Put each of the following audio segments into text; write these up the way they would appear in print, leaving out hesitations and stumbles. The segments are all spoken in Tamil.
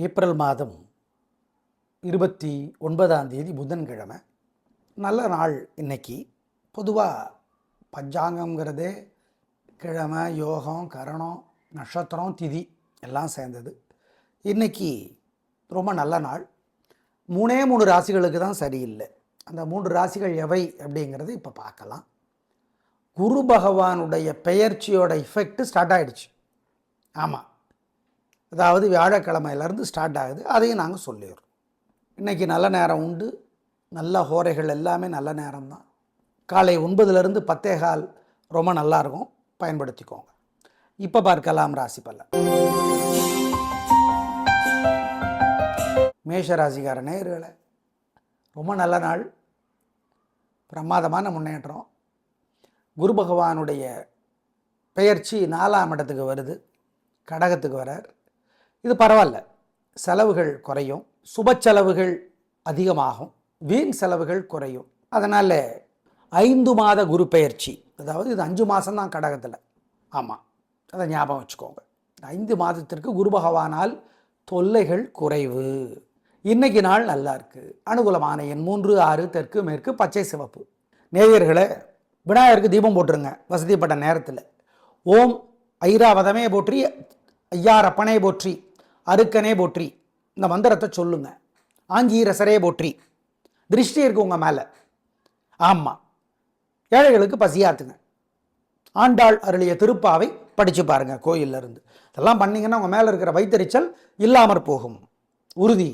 ஏப்ரல் மாதம் 29ஆம் தேதி புதன்கிழமை. நல்ல நாள் இன்னைக்கு. பொதுவாக பஞ்சாங்கம்ங்கிறதே கிழமை, யோகம், கரணம், நட்சத்திரம், திதி எல்லாம் சேர்ந்தது. இன்னைக்கு ரொம்ப நல்ல நாள். 3 ராசிகளுக்கு தான் சரியில்லை. அந்த 3 ராசிகள் எவை அப்படிங்கிறது இப்போ பார்க்கலாம். குரு பகவானுடைய பெயர்ச்சியோட இஃபெக்ட் ஸ்டார்ட் ஆகிடுச்சு. ஆமாம், அதாவது வியாழக்கிழமையிலேருந்து ஸ்டார்ட் ஆகுது. அதையும் நாங்கள் சொல்லிடுறோம். இன்றைக்கி நல்ல நேரம் உண்டு. நல்ல ஹோரைகள் எல்லாமே நல்ல நேரம்தான். காலை 9லேருந்து 10:15 ரொம்ப நல்லாயிருக்கும், பயன்படுத்திக்கோங்க. இப்போ பார்க்கலாம் ராசி பலன். மேஷ ராசிக்கார நேயர்களே, ரொம்ப நல்ல நாள், பிரமாதமான முன்னேற்றம். குரு பகவானுடைய பெயர்ச்சி 4ஆம் இடத்துக்கு வருது, கடகத்துக்கு வரார். இது பரவாயில்ல, செலவுகள் குறையும், சுப செலவுகள் அதிகமாகும், வீண் செலவுகள் குறையும். அதனால் 5 மாத குரு பெயர்ச்சி, அதாவது இது 5 மாதம்தான் கடகத்தில். ஆமாம், அதை ஞாபகம் வச்சுக்கோங்க. 5 மாதத்திற்கு குரு பகவானால் தொல்லைகள் குறைவு. இன்னைக்கு நாள் நல்லா இருக்குது. அனுகூலமான எண் 3, 6, தெற்கு, மேற்கு, பச்சை, சிவப்பு. நேயர்களே, விநாயகருக்கு தீபம் போட்டுருங்க வசதிப்பட்ட நேரத்தில். ஓம் ஐராவதமே போற்றி, ஐயாரப்பனே போற்றி, அருக்கனே போற்றி, இந்த மந்திரத்தை சொல்லுங்க. ஆஞ்சீரசரே போற்றி. திருஷ்டி இருக்கு உங்கள் மேலே. ஆமாம், ஏழைகளுக்கு பசியாத்துங்க. ஆண்டாள் அருளிய திருப்பாவை படித்து பாருங்கள் கோயிலில் இருந்து. இதெல்லாம் பண்ணிங்கன்னா உங்கள் மேலே இருக்கிற வைத்தறிச்சல் இல்லாமற் போகும், உறுதி.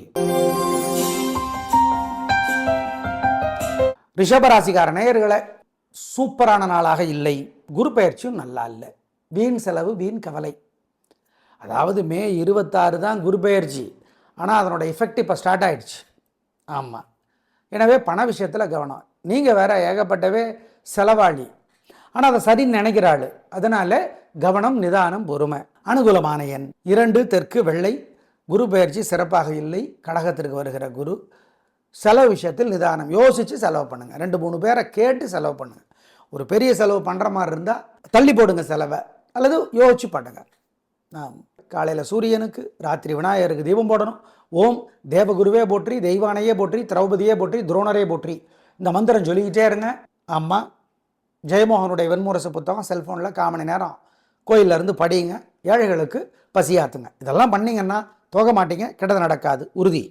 ரிஷபராசிக்கார நேயர்களே, சூப்பரான நாளாக இல்லை. குரு பெயர்ச்சியும் நல்லா இல்லை. வீண் செலவு, வீண் கவலை. அதாவது மே 26 தான் குரு பெயர்ச்சி, ஆனால் அதனோட எஃபெக்ட் இப்போ ஸ்டார்ட் ஆகிடுச்சு. ஆமாம், எனவே பண விஷயத்தில் கவனம். நீங்கள் வேற ஏகப்பட்டவே செலவாளி, ஆனால் அதை சரின்னு நினைக்கிற ஆள். அதனால் கவனம், நிதானம், பொறுமை. அனுகூலமான எண் 2, தெற்கு, வெள்ளை. குரு பெயர்ச்சி சிறப்பாக இல்லை. கடகத்திற்கு வருகிற குரு. செலவு விஷயத்தில் நிதானம், யோசித்து செலவு பண்ணுங்கள். 2-3 பேரை கேட்டு செலவு பண்ணுங்கள். ஒரு பெரிய செலவு பண்ணுற மாதிரி இருந்தால் தள்ளி போடுங்க செலவை, அல்லது யோசிச்சு பண்ணுங்க. காலையில் சூரியனுக்கு, ராத்திரி விநாயகருக்கு தீபம் போடணும். ஓம் தேவகுருவே போற்றி, தெய்வானையே போற்றி, திரௌபதியே போற்றி, துரோணரே போற்றி, இந்த மந்திரம் சொல்லிக்கிட்டே இருங்க. ஆமாம், ஜெயமோகனுடைய வெண்முரசு புத்தகம் செல்ஃபோனில் 1/4 மணி நேரம் கோயிலில் இருந்து படியுங்க. ஏழைகளுக்கு பசியாத்துங்க. இதெல்லாம் பண்ணிங்கன்னா போக மாட்டீங்க, கெட்டது நடக்காது, உறுதி.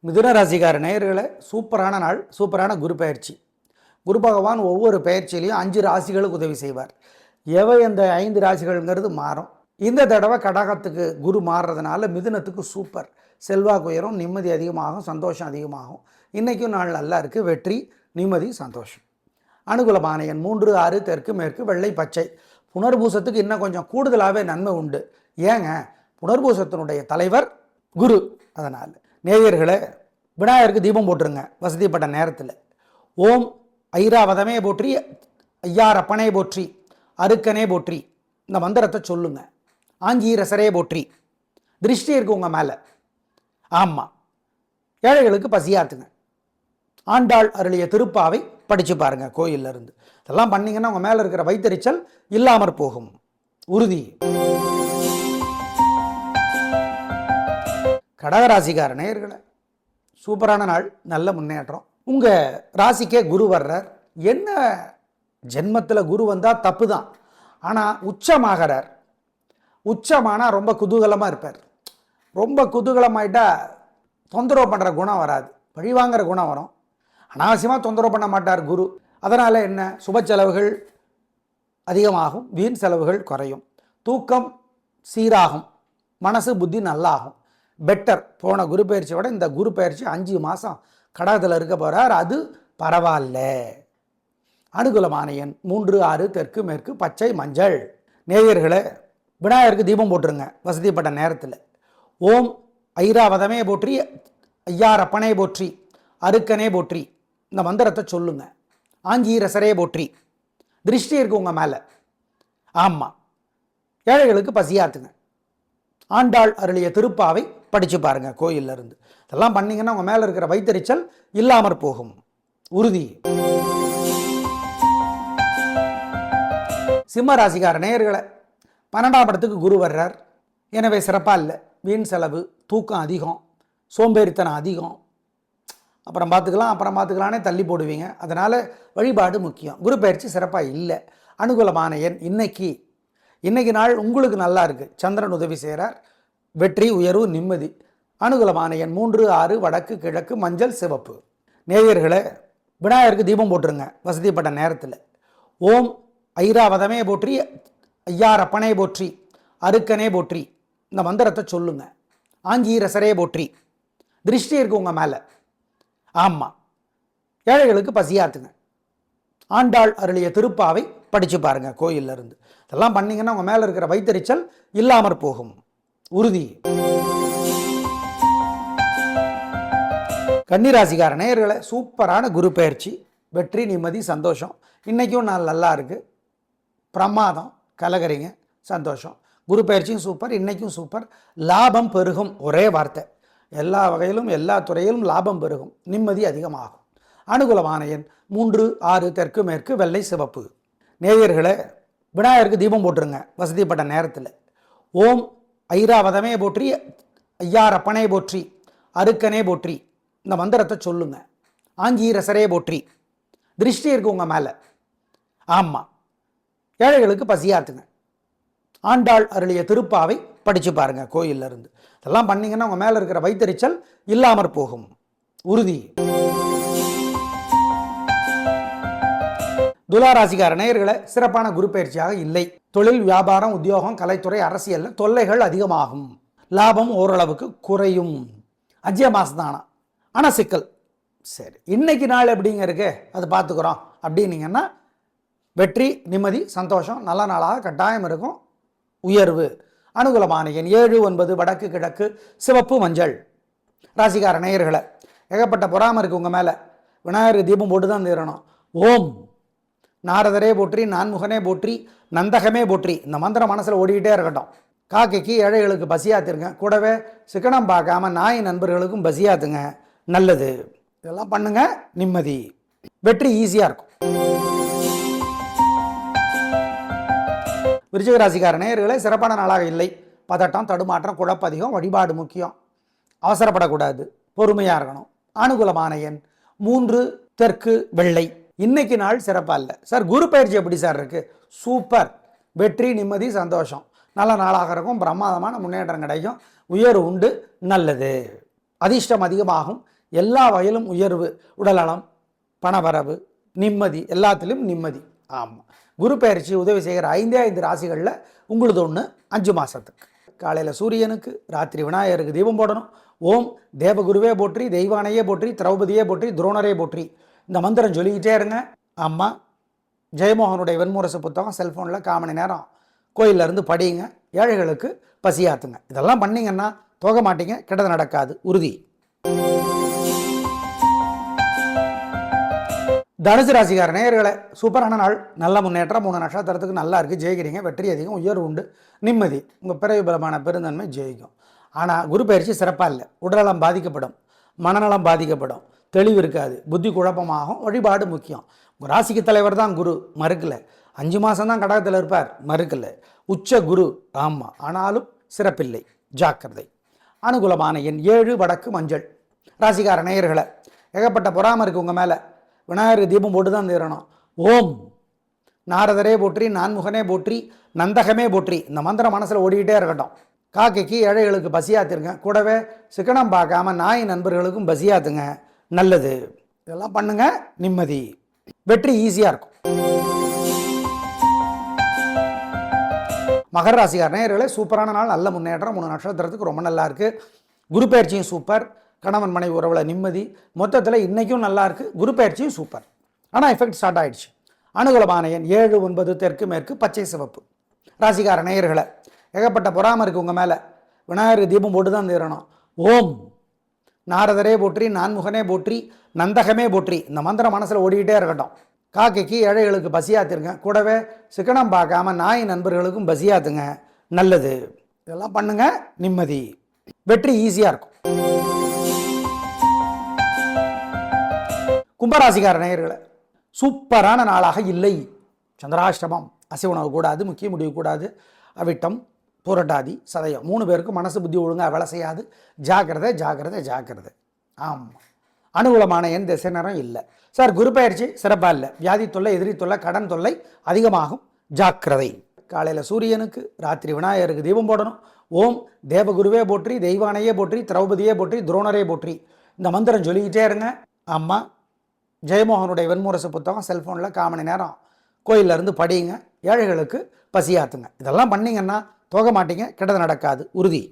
மிதுன ராசிக்கார நேயர்களே, சூப்பரான நாள், சூப்பரான குரு பெயர்ச்சி. குரு பகவான் ஒவ்வொரு பெயர்ச்சியிலையும் 5 ராசிகளுக்கு உதவி செய்வார். எவை அந்த 5 ராசிகள்ங்கிறது மாறும். இந்த தடவை கடகத்துக்கு குரு மாறுறதுனால மிதுனத்துக்கு சூப்பர். செல்வாக்கு உயரும், நிம்மதி அதிகமாகும், சந்தோஷம் அதிகமாகும். இன்றைக்கும் நாள் நல்லா இருக்குது. வெற்றி, நிம்மதி, சந்தோஷம். அனுகூலமான எண் 3, 6, தெற்கு, மேற்கு, வெள்ளை, பச்சை. புனர்பூசத்துக்கு இன்னும் கொஞ்சம் கூடுதலாகவே நன்மை உண்டு. ஏங்க, புனர்பூசத்தினுடைய தலைவர் குரு. அதனால் நேயர்களே, விநாயகருக்கு தீபம் போட்டுருங்க வசதிப்பட்ட நேரத்தில். ஓம் ஐராவதமே போற்றி, ஐயாரப்பனே போற்றி, அருக்கனே போற்றி, இந்த மந்திரத்தை சொல்லுங்க. ஆஞ்சீரசரே போற்றி. திருஷ்டி இருக்கு உங்கள் மேலே. ஆமாம், ஏழைகளுக்கு பசியாத்துங்க. ஆண்டாள் அருளிய திருப்பாவை படித்து பாருங்கள் கோயிலில் இருந்து. இதெல்லாம் பண்ணிங்கன்னா உங்கள் மேலே இருக்கிற வைத்தறிச்சல் இல்லாமற் போகும், உறுதி. கடகராசிக்கார நேயர்களே, சூப்பரான நாள், நல்ல முன்னேற்றம். உங்கள் ராசிக்கே குரு வர்றார். என்ன, ஜென்மத்தில் குரு வந்தால் தப்பு தான், ஆனால் உச்சமாகிறார். உச்சமானால் ரொம்ப குதூகலமாக இருப்பார். ரொம்ப குதூகலமாயிட்டா தொந்தரவு பண்ணுற குணம் வராது, பழிவாங்கிற குணம் வரும். அனாவசியமாக தொந்தரவு பண்ண மாட்டார் குரு. அதனால் என்ன, சுப செலவுகள் அதிகமாகும், வீண் செலவுகள் குறையும், தூக்கம் சீராகும், மனசு புத்தி நல்லாகும். பெட்டர். போன குரு பயிற்சியை விட இந்த குரு பயிற்சி 5 மாதம் கடகத்தில் இருக்க போகிறார். அது பரவாயில்ல. அனுகூலமான எண் 3, 6, தெற்கு, மேற்கு, பச்சை, மஞ்சள். நேயர்களே, விநாயகருக்கு தீபம் போட்டுருங்க வசதிப்பட்ட நேரத்தில். ஓம் ஐராவதமே போற்றி, ஐயாரப்பனே போற்றி, அருக்கனே போற்றி, இந்த மந்திரத்தை சொல்லுங்க. ஆஞ்சீரசரே போற்றி. திருஷ்டி இருக்கு உங்கள் மேலே. ஆமாம், ஏழைகளுக்கு பசியாத்துங்க. ஆண்டாள் அருளிய திருப்பாவை படித்து பாருங்கள் கோயிலில் இருந்து. இதெல்லாம் பண்ணிங்கன்னா உங்கள் மேலே இருக்கிற வைத்தறிச்சல் இல்லாமற் போகும், உறுதி. சிம்ம ராசிக்கார நேயர்களை, 12ஆம் இடத்துக்கு குரு வர்றார். எனவே சிறப்பாக இல்லை. வீண் செலவு, தூக்கம் அதிகம், சோம்பேறித்தனம் அதிகம், அப்புறம் பார்த்துக்கலானே தள்ளி போடுவீங்க. அதனால் வழிபாடு முக்கியம். குரு பயிற்சி சிறப்பாக இல்லை. அனுகூலமான எண் இன்னைக்கு நாள் உங்களுக்கு நல்லா இருக்குது. சந்திரன் உதவி செய்கிறார். வெற்றி, உயர்வு, நிம்மதி. அனுகூலமான எண் 3, 6, வடக்கு, கிழக்கு, மஞ்சள், சிவப்பு. நேயர்களே, விநாயகருக்கு தீபம் போட்டுருங்க வசதிப்பட்ட நேரத்தில். ஓம் ஐராவதமே போற்றி, ஐயாரப்பனே போற்றி, அருக்கனே போற்றி இந்த மந்திரத்தை சொல்லுங்க. ஆங்கீரசரே போற்றி. திருஷ்டி இருக்கு உங்கள் மேலே. ஆமாம், ஏழைகளுக்கு பசியாத்துங்க. ஆண்டாள் அருளிய திருப்பாவை படித்து பாருங்கள் கோயிலில் இருந்து. இதெல்லாம் பண்ணிங்கன்னா உங்கள் மேலே இருக்கிற வைத்தறிச்சல் இல்லாமற் போகும். உறுதி. கன்னிராசிக்கார நேயர்களே, சூப்பரான குரு பயிற்சி. வெற்றி, நிம்மதி, சந்தோஷம். இன்றைக்கும் நாள் நல்லா இருக்குது. பிரமாதம், கலகரிங்க, சந்தோஷம். குரு பயிற்சியும் சூப்பர், இன்றைக்கும் சூப்பர். லாபம் பெருகும். ஒரே வார்த்தை. எல்லா வகையிலும் எல்லா துறையிலும் லாபம் பெருகும். நிம்மதி அதிகமாகும். அனுகூலமான எண் 3, 6, தெற்கு, மேற்கு, வெள்ளை, சிவப்பு. நேயர்களே, விநாயகருக்கு தீபம் போட்டுருங்க வசதிப்பட்ட நேரத்தில். ஓம் ஐராவதமே போற்றி, ஐயாரப்பனே போற்றி, அருக்கனே போற்றி இந்த மந்திரத்தை சொல்லுங்க. ஆங்கீரசரே போற்றி. திருஷ்டி இருக்கு உங்கள் மேலே. ஆமாம், ஏழைகளுக்கு பசியாத்துங்க. ஆண்டாள் அருளிய திருப்பாவை படித்து பாருங்கள் கோயிலில் இருந்து. இதெல்லாம் பண்ணிங்கன்னா உங்கள் மேலே இருக்கிற வைத்தறிச்சல் இல்லாமற் போகும். உறுதி. துளாராசிக்கார நேயர்களே, சிறப்பான குரு பயிற்சியாக இல்லை. தொழில், வியாபாரம், உத்தியோகம், கலைத்துறை, அரசியலில் தொல்லைகள் அதிகமாகும். லாபம் ஓரளவுக்கு குறையும். அஜ்ய மாசம்தானா, ஆனால் சிக்கல். சரி, இன்னைக்கு நாள் எப்படிங்க இருக்கு அது பார்த்துக்குறோம் அப்படின்னீங்கன்னா வெற்றி, நிம்மதி, சந்தோஷம் நல்ல நாளாக கட்டாயம் இருக்கும். உயர்வு. அனுகூலமான எண் 7, 9, வடக்கு, கிழக்கு, சிவப்பு, மஞ்சள். ராசிக்கார நேயர்களை, ஏகப்பட்ட பொறாமை இருக்குது உங்கள் மேலே. விநாயகர் தீபம் போட்டு தான் தீரணும். ஓம் நாரதரே போற்றி, நான்முகனே போற்றி, நந்தகமே போற்றி இந்த மந்திரம் மனசில் ஓடிக்கிட்டே இருக்கட்டும். காக்கைக்கு ஏழைகளுக்கு பசியாத்துருங்க. கூடவே சிக்கனம் பார்க்காம நாய் நண்பர்களுக்கும் பசியாத்துங்க. நல்லது. இதெல்லாம் பண்ணுங்க. நிம்மதி, வெற்றி ஈஸியாக இருக்கும். விருச்சிக ராசிக்கார நேயர்களே, சிறப்பான நாளாக இல்லை. பதட்டம், தடுமாற்றம், குழப்பம் அதிகம். வழிபாடு முக்கியம். அவசரப்படக்கூடாது, பொறுமையாக இருக்கணும். அனுகூலமான எண் 3, தெற்கு, வெள்ளை. இன்னைக்கு நாள் சிறப்பாக இல்லை. சார் குரு பயிற்சி எப்படி சார் இருக்குது? சூப்பர். வெற்றி, நிம்மதி, சந்தோஷம் நல்ல நாளாக இருக்கும். பிரமாதமான முன்னேற்றம் கிடைக்கும். உயர்வு உண்டு. நல்லது. அதிர்ஷ்டம் அதிகமாகும். எல்லா வகையிலும் உயர்வு. உடல்நலம், பணவரவு, நிம்மதி, எல்லாத்திலும் நிம்மதி. ஆமாம், குரு பயிற்சி உதவி செய்கிற 5 ராசிகளில் உங்களுது ஒன்று 5 மாதத்துக்கு. காலையில் சூரியனுக்கு, ராத்திரி விநாயகருக்கு தீபம் போடணும். ஓம் தேவகுருவே போற்றி, தெய்வானையே போற்றி, திரௌபதியே போற்றி, துரோணரே போற்றி இந்த மந்திரம் சொல்லிக்கிட்டே இருங்க. ஆமாம், ஜெயமோகனுடைய வெண்முரசு புத்தகம் செல்ஃபோனில் 1/4 மணி நேரம் கோயிலில் இருந்து படியுங்க. ஏழைகளுக்கு பசியாத்துங்க. இதெல்லாம் பண்ணிங்கன்னா போக மாட்டீங்க, கெட்டது நடக்காது. உறுதி. தனுசு ராசிக்கார நேயர்களை, சூப்பரான நாள். நல்ல முன்னேற்றம். 3 நட்சத்திரத்துக்கு நல்லா இருக்குது. ஜெயிக்கிறீங்க. வெற்றி அதிகம். உயர்வு உண்டு. நிம்மதி. உங்கள் பிறவி பலமான பெருந்தன்மை ஜெயிக்கும். ஆனால் குரு பயிற்சி சிறப்பாக இல்லை. உடல்நலம் பாதிக்கப்படும், மனநலம் பாதிக்கப்படும், தெளிவு இருக்காது, புத்தி குழப்பமாகும். வழிபாடு முக்கியம். உங்கள் ராசிக்கு தலைவர் தான் குரு, மறுக்கலை. 5 மாதம் தான் கடகத்தில் இருப்பார், மறுக்கலை. உச்ச குரு. ஆமாம், ஆனாலும் சிறப்பில்லை. ஜாக்கிரதை. அனுகூலமான எண் 7, வடக்கு, மஞ்சள். ராசிக்கார நேயர்களை, ஏகப்பட்ட பொறாமை இருக்குது உங்கள் மேலே. விநாயகர் தீபம் போட்டு தான் தீரணும். ஓம் நாரதரே போற்றி, நான்முகனே போற்றி, நந்தகமே போற்றி இந்த மந்திரம் மனசில் ஓடிக்கிட்டே இருக்கட்டும். காக்கைக்கு ஏழைகளுக்கு பசியாத்துருங்க. கூடவே சிக்கனம் பார்க்காம நாய் நண்பர்களுக்கும் பசியாத்துங்க. நல்லது. இதெல்லாம் பண்ணுங்க. நிம்மதி, வெற்றி ஈஸியாக இருக்கும். மகர ராசிக்கார நேயர்களே, சூப்பரான நாள். நல்ல முன்னேற்றம். 3 நட்சத்திரத்துக்கு ரொம்ப நல்லா இருக்குது. குரு பயிற்சியும் சூப்பர். கணவன் மனைவி உறவில் நிம்மதி. மொத்தத்தில் இன்றைக்கும் நல்லா இருக்குது. குரு பயிற்சியும் சூப்பர். ஆனால் எஃபெக்ட் ஸ்டார்ட் ஆகிடுச்சு. அனுகூலமான எண் 7, 9, தெற்கு, மேற்கு, பச்சை, சிவப்பு. ராசிக்கார நேயர்களை, ஏகப்பட்ட பொறாமை இருக்குது உங்கள் மேலே. விநாயகர் தீபம் போட்டு தான் தீரணும். ஓம் நாரதரே போற்றி, நான்முகனே போற்றி, நந்தகமே போற்றி இந்த மந்திரம் மனசில் ஓடிக்கிட்டே இருக்கட்டும். காக்கைக்கு ஏழைகளுக்கு பசியாத்துருங்க. கூடவே சிக்கனம் பார்க்காம நாய் நண்பர்களுக்கும் பசியாத்துங்க. நல்லது. இதெல்லாம் பண்ணுங்க. நிம்மதி, வெற்றி ஈஸியாக இருக்கும். கும்பராசிக்கார நேயர்களை, சூப்பரான நாளாக இல்லை. சந்திராஷ்டமம். அசைவ உணவு கூடாது, முக்கிய முடிவு கூடாது. அவிட்டம், புரட்டாதி, சதயம் 3 பேருக்கும் மனசு புத்தி ஒழுங்காக வேலை செய்யாது. ஜாக்கிரதை ஜாக்கிரதை ஜாக்கிரதை. ஆமாம், அனுகூலமான எண் திசை நேரம் இல்லை. சார் குரு பயிற்சி சிறப்பாக இல்லை, வியாதி தொல்லை, எதிரி தொல்லை, கடன் தொல்லை அதிகமாகும், ஜாக்கிரதை. காலையில் சூரியனுக்கு, ராத்திரி விநாயகருக்கு தீபம் போடணும். ஓம் தேவகுருவே போற்றி, தெய்வானையே போற்றி, திரௌபதியே போற்றி, துரோணரே போற்றி, இந்த மந்திரம் சொல்லிக்கிட்டே இருங்க. அம்மா ஜெயமோகனுடைய வெண்முரசு புத்தகம் செல்ஃபோனில் 1/4 மணி நேரம் கோயிலில் இருந்து படியுங்க. ஏழைகளுக்கு பசியாத்துங்க. இதெல்லாம் பண்ணிங்கன்னா போக மாட்டீங்க, கெட்டது நடக்காது, உறுதி.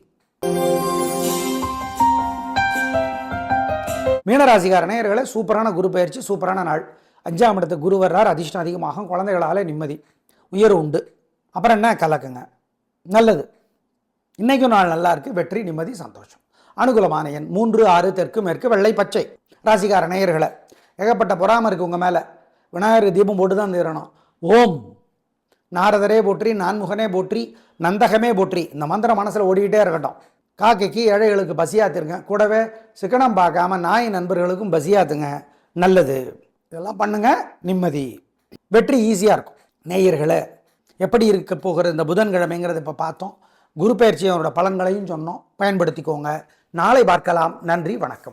மீனராசிக்கார நேயர்களே, சூப்பரான குரு பயிற்சி, சூப்பரான நாள். 5ஆம் இடத்துக்கு குரு வர்றார், அதிர்ஷ்டம் அதிகமாகும், குழந்தைகளால் நிம்மதி, உயர்வு உண்டு. அப்புறம் என்ன, கலக்குங்க, நல்லது. இன்றைக்கும் நாள் நல்லா இருக்குது, வெற்றி, நிம்மதி, சந்தோஷம். அனுகூலமான எண் 3, 6, தெற்கு மேற்கு, வெள்ளை, பச்சை. ராசிக்கார நேயர்களை, ஏகப்பட்ட பொறாமை இருக்குது உங்கள் மேலே. விநாயகர் தீபம் போட்டு தான் தீரணும். ஓம் நாரதரே போற்றி, நான்முகனே போற்றி, நந்தகமே போற்றி, இந்த மந்திரம் மனசில் ஓடிக்கிட்டே இருக்கட்டும். காக்கைக்கு ஏழைகளுக்கு பசியாத்துருங்க, கூடவே சிக்கனம் பார்க்காம நாய் நண்பர்களுக்கும் பசியாத்துங்க, நல்லது. இதெல்லாம் பண்ணுங்க, நிம்மதி, வெற்றி ஈஸியாக இருக்கும். நேயர்களை, எப்படி இருக்க போகிற இந்த புதன்கிழமைங்கிறத இப்போ பார்த்தோம். குரு பயிற்சியோட பலன்களையும் சொன்னோம், பயன்படுத்திக்கோங்க. நாளை பார்க்கலாம். நன்றி, வணக்கம்.